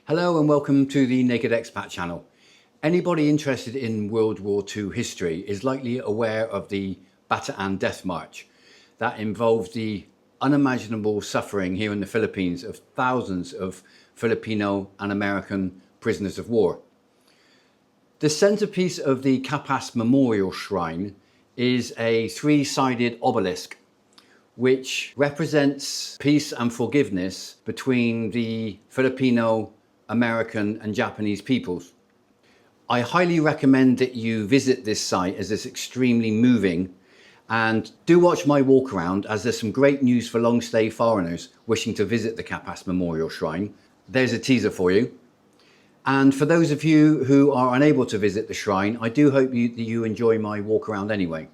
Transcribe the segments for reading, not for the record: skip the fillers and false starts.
Hello and welcome to the Naked Expat channel. Anybody interested in World War II history is likely aware of the Bataan Death March. That involved the unimaginable suffering here in the Philippines of thousands of Filipino and American prisoners of war. The centerpiece of the Capas Memorial Shrine is a three-sided obelisk which represents peace and forgiveness between the Filipino, American and Japanese peoples. I highly recommend that you visit this site as it's extremely moving, and do watch my walk around as there's some great news for long stay foreigners wishing to visit the Capas Memorial Shrine. There's a teaser for you. And for those of you who are unable to visit the shrine, I do hope that you enjoy my walk around anyway.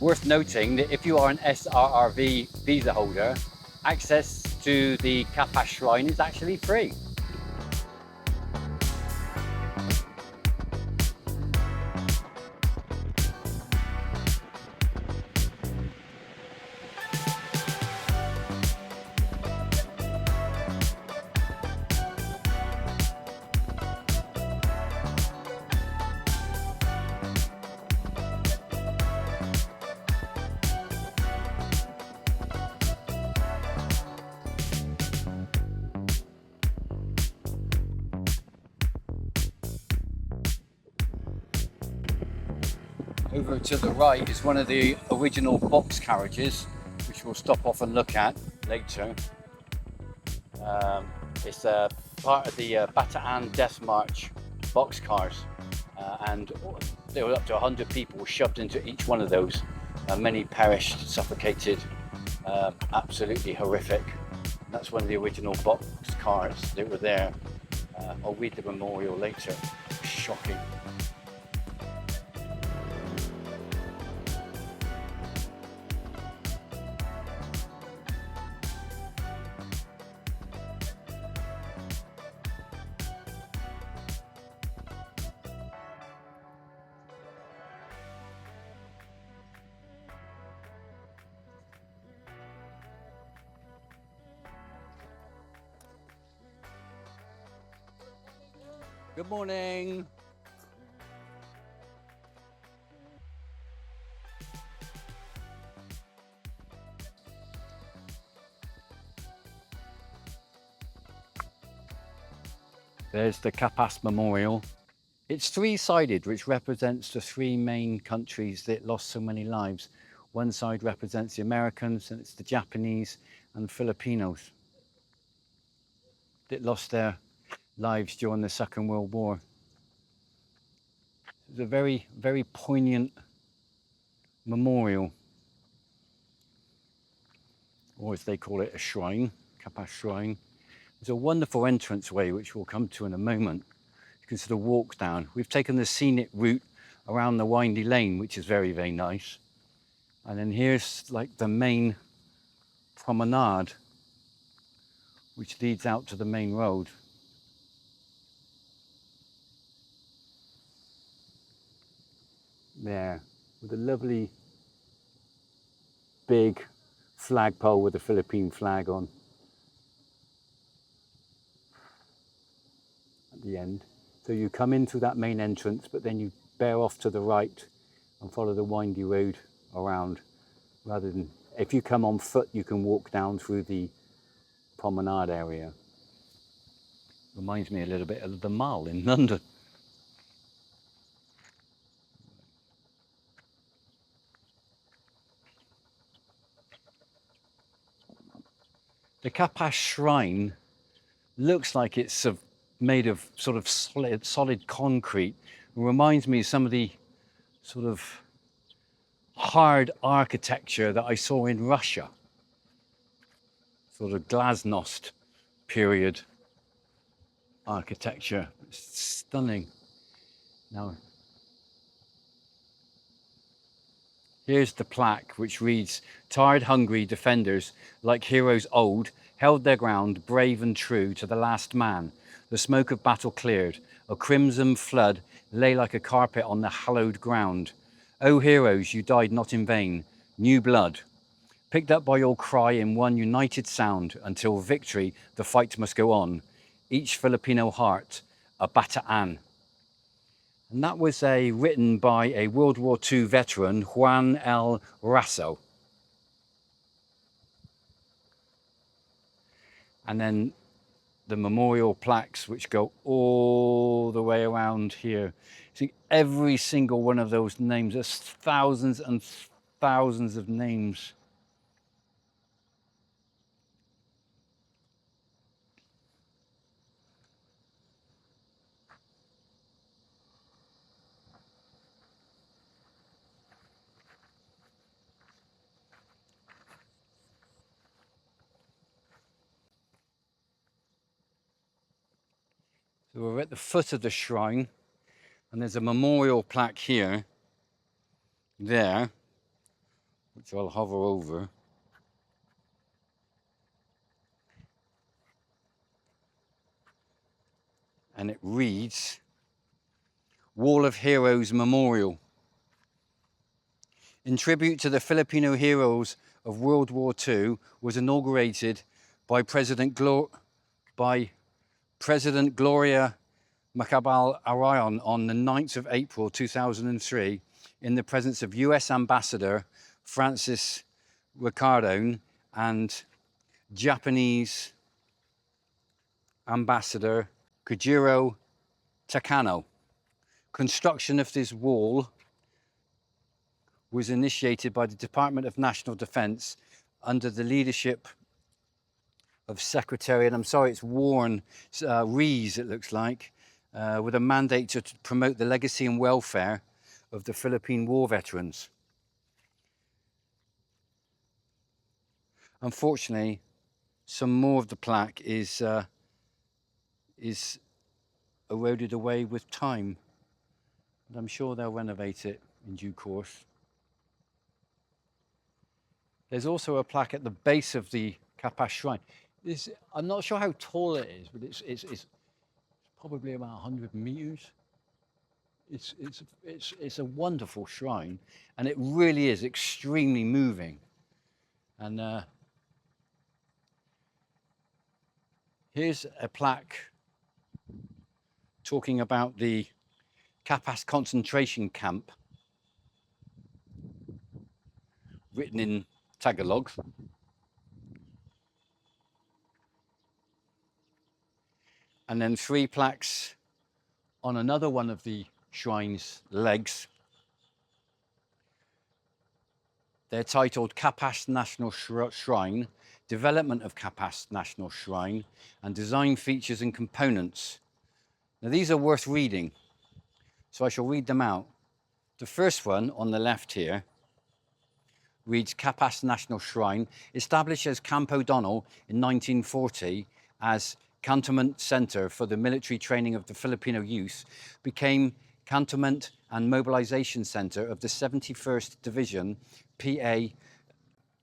Worth noting that if you are an SRRV visa holder, access to the Capas Shrine is actually free. Over to the right is one of the original box carriages, which we'll stop off and look at later. It's part of the Bataan Death March box cars, and there were up to 100 people shoved into each one of those. Many perished, suffocated, absolutely horrific. And that's one of the original box cars that were there. I'll read the memorial later. Shocking. Good morning. There's the Capas Memorial. It's three-sided, which represents the three main countries that lost so many lives. One side represents the Americans, and it's the Japanese and Filipinos that lost their lives during the Second World War. It's a very, very poignant memorial, or as they call it, a shrine, Capas shrine. There's a wonderful entranceway, which we'll come to in a moment. You can sort of walk down. We've taken the scenic route around the windy lane, which is very, very nice. And then here's like the main promenade, which leads out to the main road. There, with a lovely big flagpole with the Philippine flag on at the end. So you come in through that main entrance, but then you bear off to the right and follow the windy road around, rather than, if you come on foot, you can walk down through the promenade area. Reminds me a little bit of the Mall in London. The Capas shrine looks like it's made of sort of solid concrete. It reminds me of some of the sort of hard architecture that I saw in Russia. Sort of glasnost period architecture. It's stunning. Now, here's the plaque, which reads, "Tired, hungry defenders, like heroes old, held their ground, brave and true to the last man. The smoke of battle cleared. A crimson flood lay like a carpet on the hallowed ground. O heroes, you died not in vain. New blood, picked up by your cry in one united sound. Until victory, the fight must go on. Each Filipino heart, a Bataan." And that was written by a World War II veteran, Juan L. Rasso. And then the memorial plaques, which go all the way around here. See, every single one of those names, there's thousands and thousands of names. So we're at the foot of the shrine, and there's a memorial plaque here, there, which I'll hover over. And it reads, "Wall of Heroes Memorial. In tribute to the Filipino heroes of World War II, was inaugurated by President Gloria Macapagal-Aragon on the 9th of April 2003 in the presence of US Ambassador Francis Ricardone and Japanese Ambassador Kojiro Takano. Construction of this wall was initiated by the Department of National Defense under the leadership of Secretary, and I'm sorry, it's Warren Rees, it looks like, with a mandate to promote the legacy and welfare of the Philippine war veterans. Unfortunately, some more of the plaque is eroded away with time, but I'm sure they'll renovate it in due course. There's also a plaque at the base of the Capas shrine. I'm not sure how tall it is, but it's probably about 100 meters. It's a wonderful shrine, and it really is extremely moving. And here's a plaque talking about the Capas concentration camp, written in Tagalog. And then 3 plaques On another one of the shrine's legs, they're titled Capas National Shrine, Development of Capas National Shrine, and Design Features and Components. Now these are worth reading, so I shall read them out. The first one on the left here reads Capas National Shrine, established as Camp O'Donnell in 1940 as Cantonment Centre for the military training of the Filipino youth, became Cantonment and Mobilization Centre of the 71st Division PA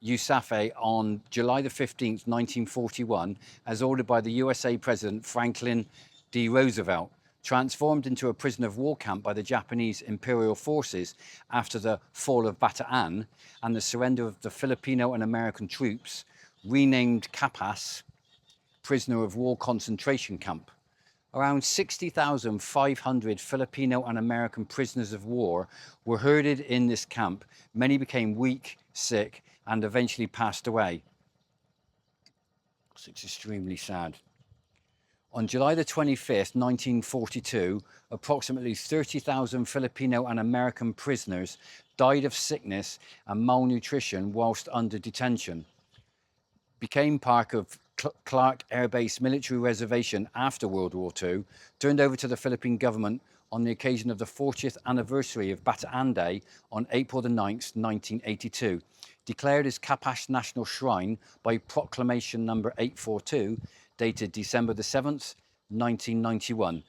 USAFE on July the 15th, 1941, as ordered by the USA President Franklin D. Roosevelt, transformed into a prisoner of war camp by the Japanese Imperial forces after the fall of Bataan and the surrender of the Filipino and American troops, renamed Capas, prisoner of war concentration camp. Around 60,500 Filipino and American prisoners of war were herded in this camp. Many became weak, sick, and eventually passed away. It's extremely sad. On July the 25th, 1942, approximately 30,000 Filipino and American prisoners died of sickness and malnutrition whilst under detention. Became part of Tarlac Air Base military reservation after World War II, turned over to the Philippine government on the occasion of the 40th anniversary of Bataan Day on April the 9th, 1982, declared as Capas National Shrine by Proclamation number 842, dated December the 7th, 1991.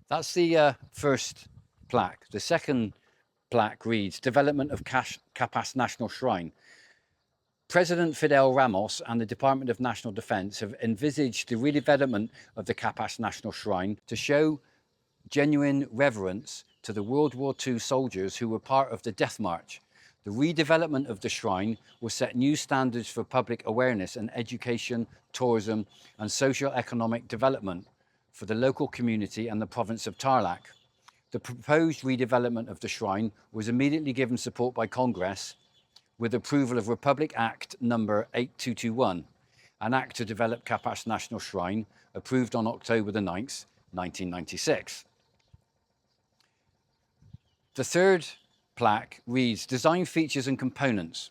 That's the first plaque. The second plaque reads, Development of Capas National Shrine. President Fidel Ramos and the Department of National Defense have envisaged the redevelopment of the Capas National Shrine to show genuine reverence to the World War II soldiers who were part of the Death March. The redevelopment of the shrine will set new standards for public awareness and education, tourism, and socio-economic development for the local community and the province of Tarlac. The proposed redevelopment of the shrine was immediately given support by Congress with approval of Republic Act number 8221, an act to develop Capas National Shrine, approved on October the 9th, 1996. The third plaque reads, Design Features and Components.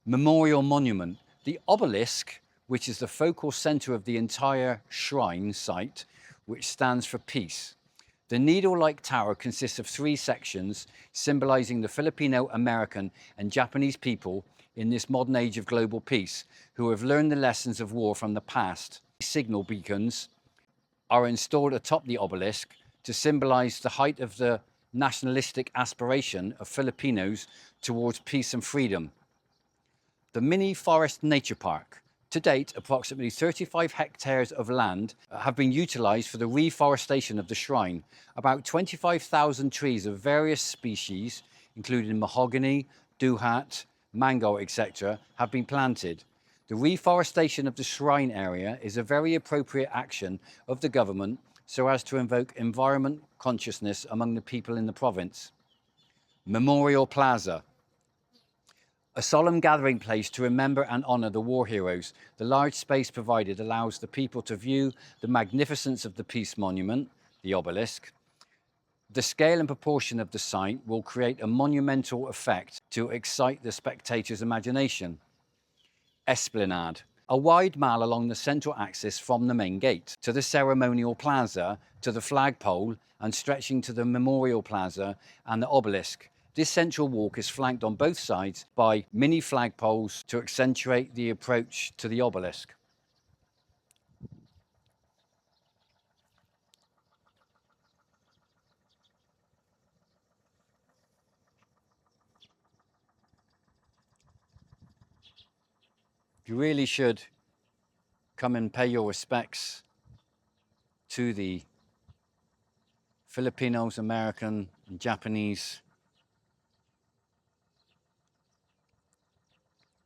Memorial Monument. The obelisk, which is the focal centre of the entire shrine site, which stands for peace. The needle-like tower consists of 3 sections, symbolising the Filipino, American and Japanese people in this modern age of global peace, who have learned the lessons of war from the past. Signal beacons are installed atop the obelisk to symbolise the height of the nationalistic aspiration of Filipinos towards peace and freedom. The Mini Forest Nature Park. To date, approximately 35 hectares of land have been utilised for the reforestation of the shrine. About 25,000 trees of various species, including mahogany, duhat, mango, etc., have been planted. The reforestation of the shrine area is a very appropriate action of the government so as to invoke environment consciousness among the people in the province. Memorial Plaza. A solemn gathering place to remember and honour the war heroes. The large space provided allows the people to view the magnificence of the Peace Monument, the obelisk. The scale and proportion of the site will create a monumental effect to excite the spectator's imagination. Esplanade. A wide mall along the central axis from the main gate to the ceremonial plaza, to the flagpole, and stretching to the memorial plaza and the obelisk. This central walk is flanked on both sides by mini flagpoles to accentuate the approach to the obelisk. You really should come and pay your respects to the Filipinos, American, and Japanese.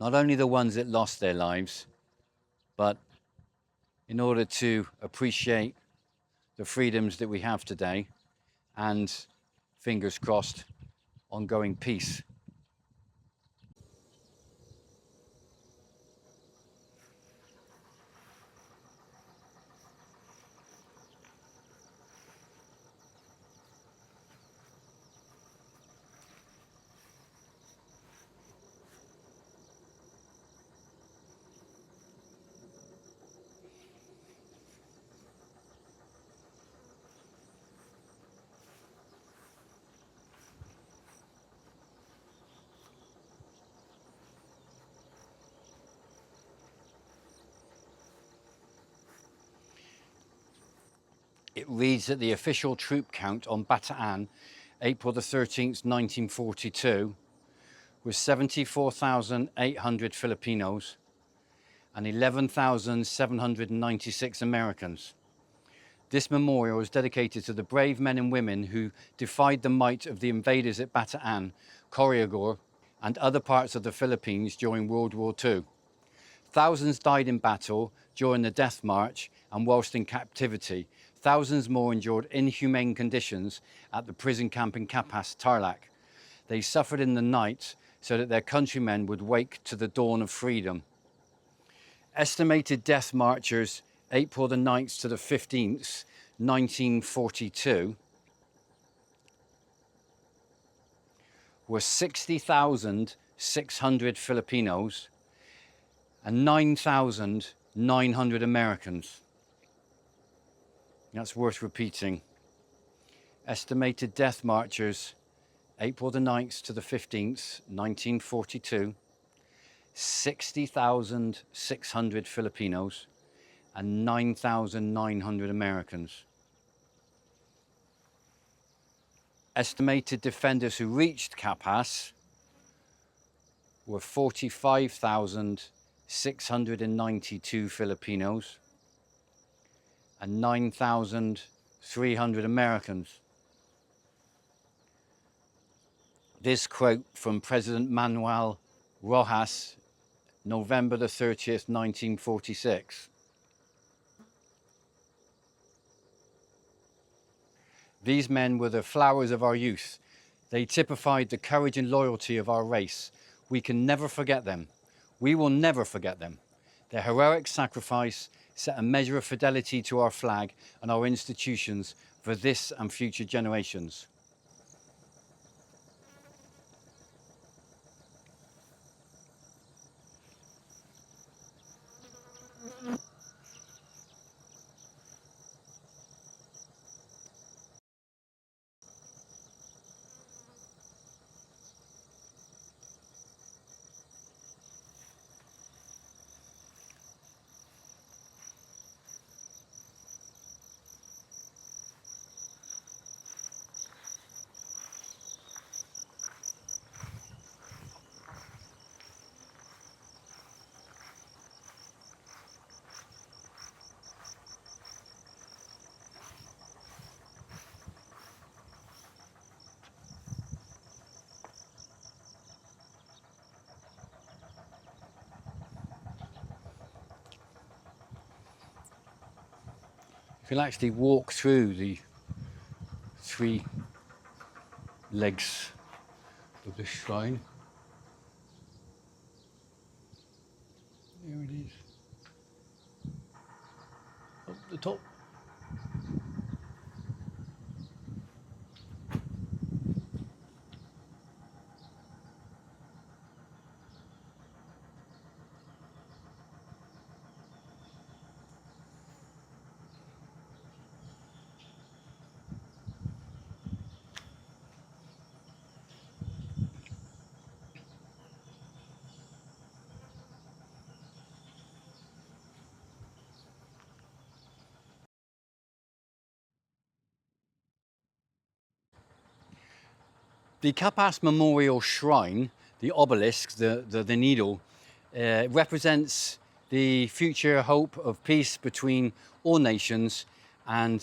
Not only the ones that lost their lives, but in order to appreciate the freedoms that we have today and, fingers crossed, ongoing peace. It reads that the official troop count on Bataan, April the 13th, 1942, was 74,800 Filipinos and 11,796 Americans. This memorial is dedicated to the brave men and women who defied the might of the invaders at Bataan, Corregidor, and other parts of the Philippines during World War II. Thousands died in battle during the Death March and whilst in captivity. Thousands more endured inhumane conditions at the prison camp in Capas, Tarlac. They suffered in the night so that their countrymen would wake to the dawn of freedom. Estimated death marchers, April the 9th to the 15th, 1942, were 60,600 Filipinos and 9,900 Americans. That's worth repeating. Estimated death marchers, April the 9th to the 15th, 1942, 60,600 Filipinos and 9,900 Americans. Estimated defenders who reached Capas were 45,692 Filipinos and 9,300 Americans. This quote from President Manuel Rojas, November the 30th, 1946. These men were the flowers of our youth. They typified the courage and loyalty of our race. We can never forget them. We will never forget them. Their heroic sacrifice set a measure of fidelity to our flag and our institutions for this and future generations. You can actually walk through the 3 legs of the shrine. There it is. Up the top. The Capas Memorial Shrine, the obelisk, the needle, represents the future hope of peace between all nations and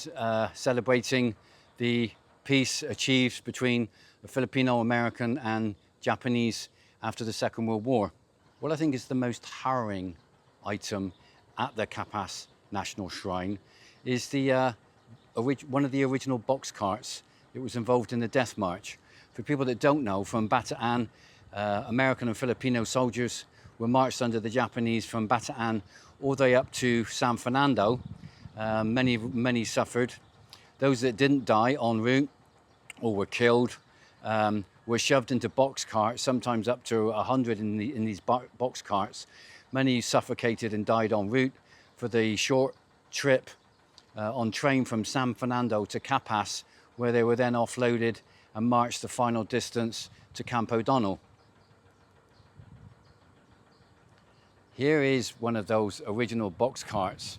celebrating the peace achieved between the Filipino-American and Japanese after the Second World War. What I think is the most harrowing item at the Capas National Shrine is the one of the original box carts that was involved in the Death March. For people that don't know, from Bataan, American and Filipino soldiers were marched under the Japanese from Bataan all the way up to San Fernando. Many suffered. Those that didn't die en route or were killed were shoved into box carts, sometimes up to 100 in these box carts. Many suffocated and died en route. For the short trip on train from San Fernando to Capas, where they were then offloaded and marched the final distance to Camp O'Donnell. Here is one of those original box carts.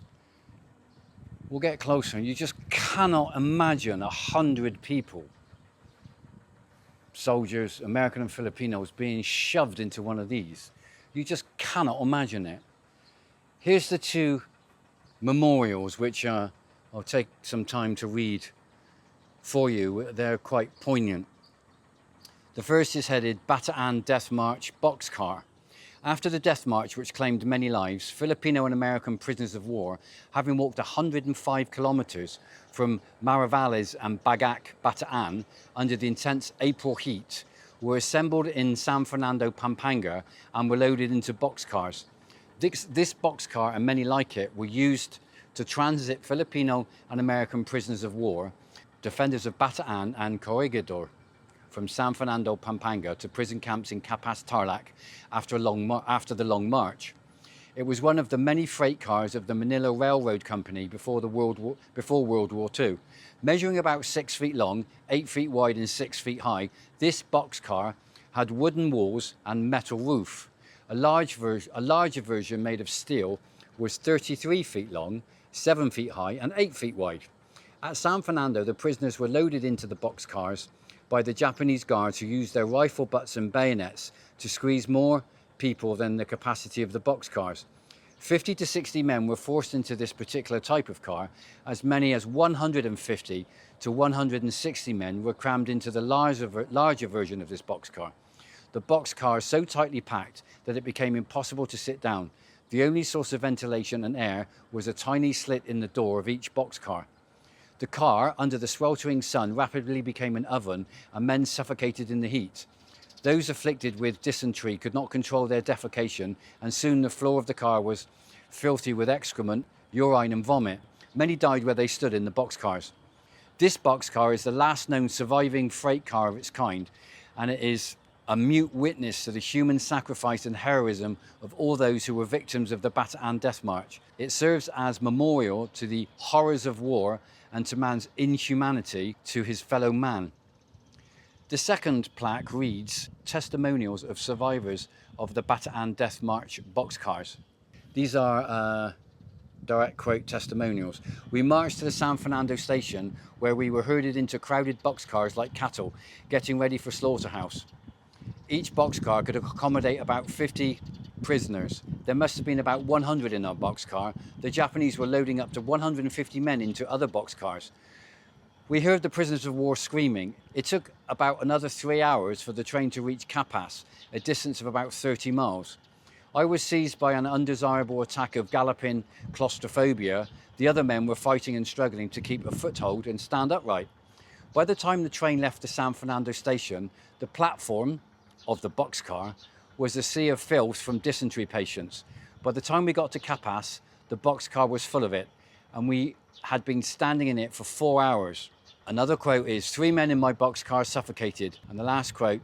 We'll get closer. You just cannot imagine 100 people, soldiers, American and Filipinos, being shoved into one of these. You just cannot imagine it. Here's the two memorials, which I'll take some time to read for you. They're quite poignant. The first is headed Bataan Death March Boxcar. After the Death March, which claimed many lives, Filipino and American prisoners of war, having walked 105 kilometers from Maravales and Bagac, Bataan, under the intense April heat, were assembled in San Fernando, Pampanga, and were loaded into boxcars. This boxcar and many like it were used to transit Filipino and American prisoners of war, defenders of Bataan and Corregidor, from San Fernando, Pampanga to prison camps in Capas, Tarlac after the Long March. It was one of the many freight cars of the Manila Railroad Company before World War II. Measuring about 6 feet long, 8 feet wide and 6 feet high, this boxcar had wooden walls and metal roof. A larger version made of steel was 33 feet long, 7 feet high and 8 feet wide. At San Fernando, the prisoners were loaded into the boxcars by the Japanese guards, who used their rifle butts and bayonets to squeeze more people than the capacity of the boxcars. 50 to 60 men were forced into this particular type of car. As many as 150 to 160 men were crammed into the larger version of this boxcar. The boxcar is so tightly packed that it became impossible to sit down. The only source of ventilation and air was a tiny slit in the door of each boxcar. The car, under the sweltering sun, rapidly became an oven, and men suffocated in the heat. Those afflicted with dysentery could not control their defecation, and soon the floor of the car was filthy with excrement, urine and vomit. Many died where they stood in the boxcars. This boxcar is the last known surviving freight car of its kind, and it is a mute witness to the human sacrifice and heroism of all those who were victims of the Bataan Death March. It serves as memorial to the horrors of war and to man's inhumanity to his fellow man. The second plaque reads, "Testimonials of survivors of the Bataan Death March boxcars." These are direct quote testimonials. "We marched to the San Fernando station, where we were herded into crowded boxcars like cattle, getting ready for slaughterhouse. Each boxcar could accommodate about 50 prisoners. There must have been about 100 in our boxcar. The Japanese were loading up to 150 men into other boxcars. We heard the prisoners of war screaming. It took about another 3 hours for the train to reach Capas, a distance of about 30 miles. I was seized by an undesirable attack of galloping claustrophobia. The other men were fighting and struggling to keep a foothold and stand upright. By the time the train left the San Fernando station, the platform of the boxcar was a sea of filth from dysentery patients. By the time we got to Capas, the boxcar was full of it, and we had been standing in it for 4 hours." Another quote is, "3 men in my boxcar suffocated." And the last quote,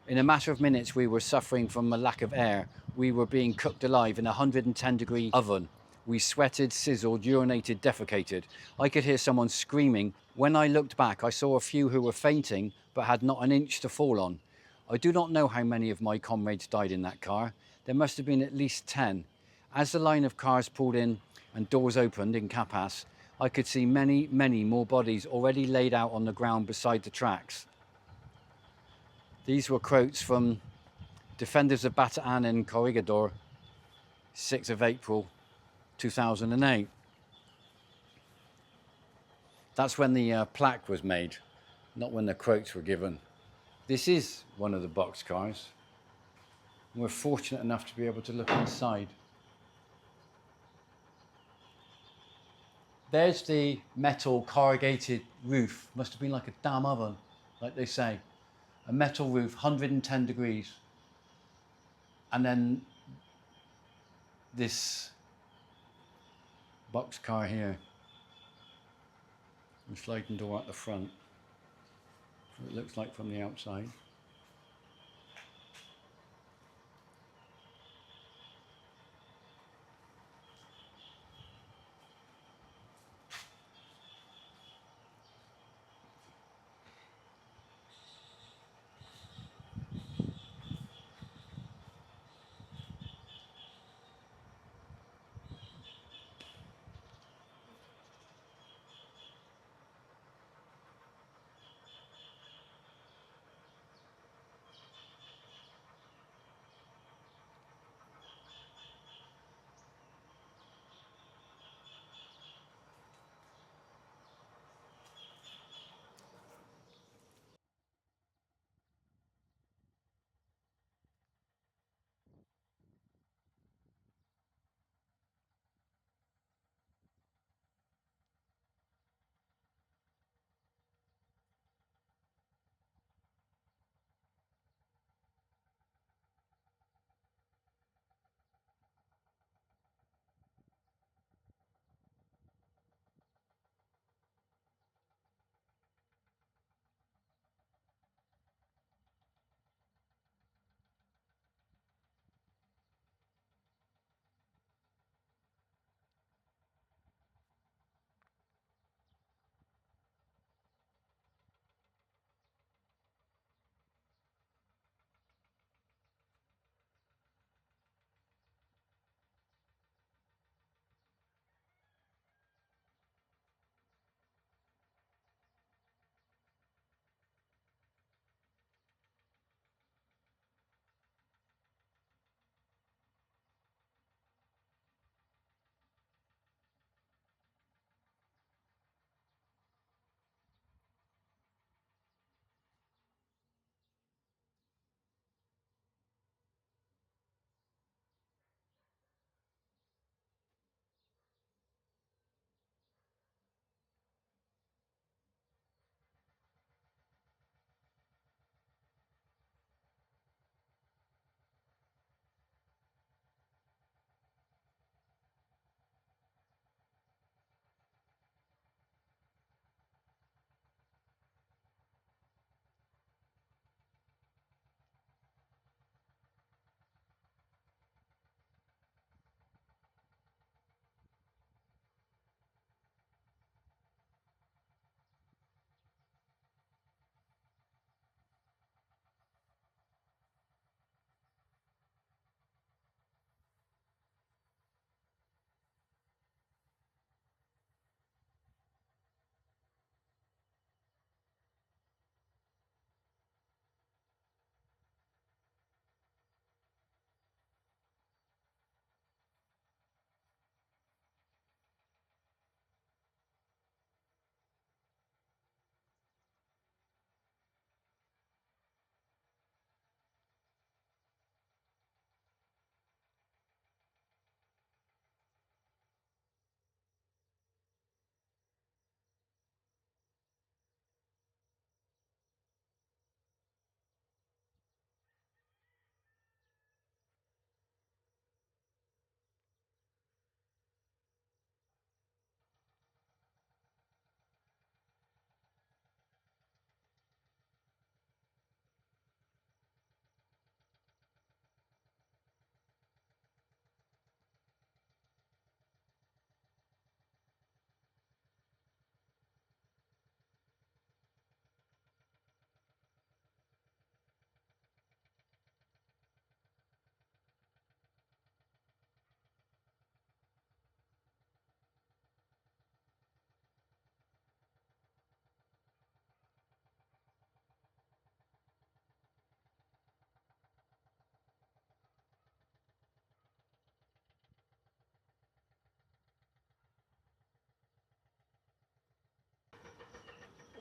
"In a matter of minutes, we were suffering from a lack of air. We were being cooked alive in a 110-degree oven. We sweated, sizzled, urinated, defecated. I could hear someone screaming. When I looked back, I saw a few who were fainting, but had not an inch to fall on. I do not know how many of my comrades died in that car. There must have been at least 10. As the line of cars pulled in and doors opened in Capas, I could see many, many more bodies already laid out on the ground beside the tracks." These were quotes from Defenders of Bataan and Corregidor, 6th of April, 2008. That's when the plaque was made, not when the quotes were given. This is one of the boxcars. We're fortunate enough to be able to look inside. There's the metal corrugated roof. Must have been like a damn oven, like they say. A metal roof, 110 degrees. And then this boxcar here. The sliding door at the front. What it looks like from the outside.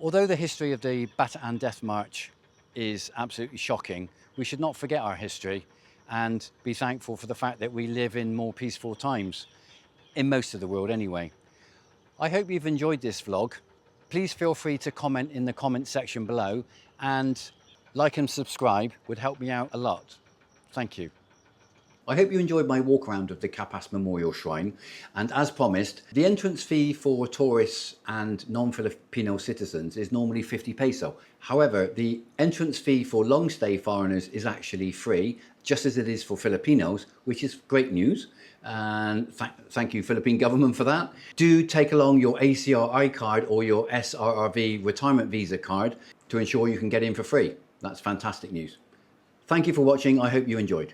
Although the history of the Bataan Death March is absolutely shocking, we should not forget our history and be thankful for the fact that we live in more peaceful times, in most of the world anyway. I hope you've enjoyed this vlog. Please feel free to comment in the comment section below, and like and subscribe would help me out a lot. Thank you. I hope you enjoyed my walk around of the Capas Memorial Shrine, and as promised, the entrance fee for tourists and non-Filipino citizens is normally 50 peso. However, the entrance fee for long stay foreigners is actually free, just as it is for Filipinos, which is great news. And thank you, Philippine government, for that. Do take along your ACRI card or your SRRV retirement visa card to ensure you can get in for free. That's fantastic news. Thank you for watching. I hope you enjoyed.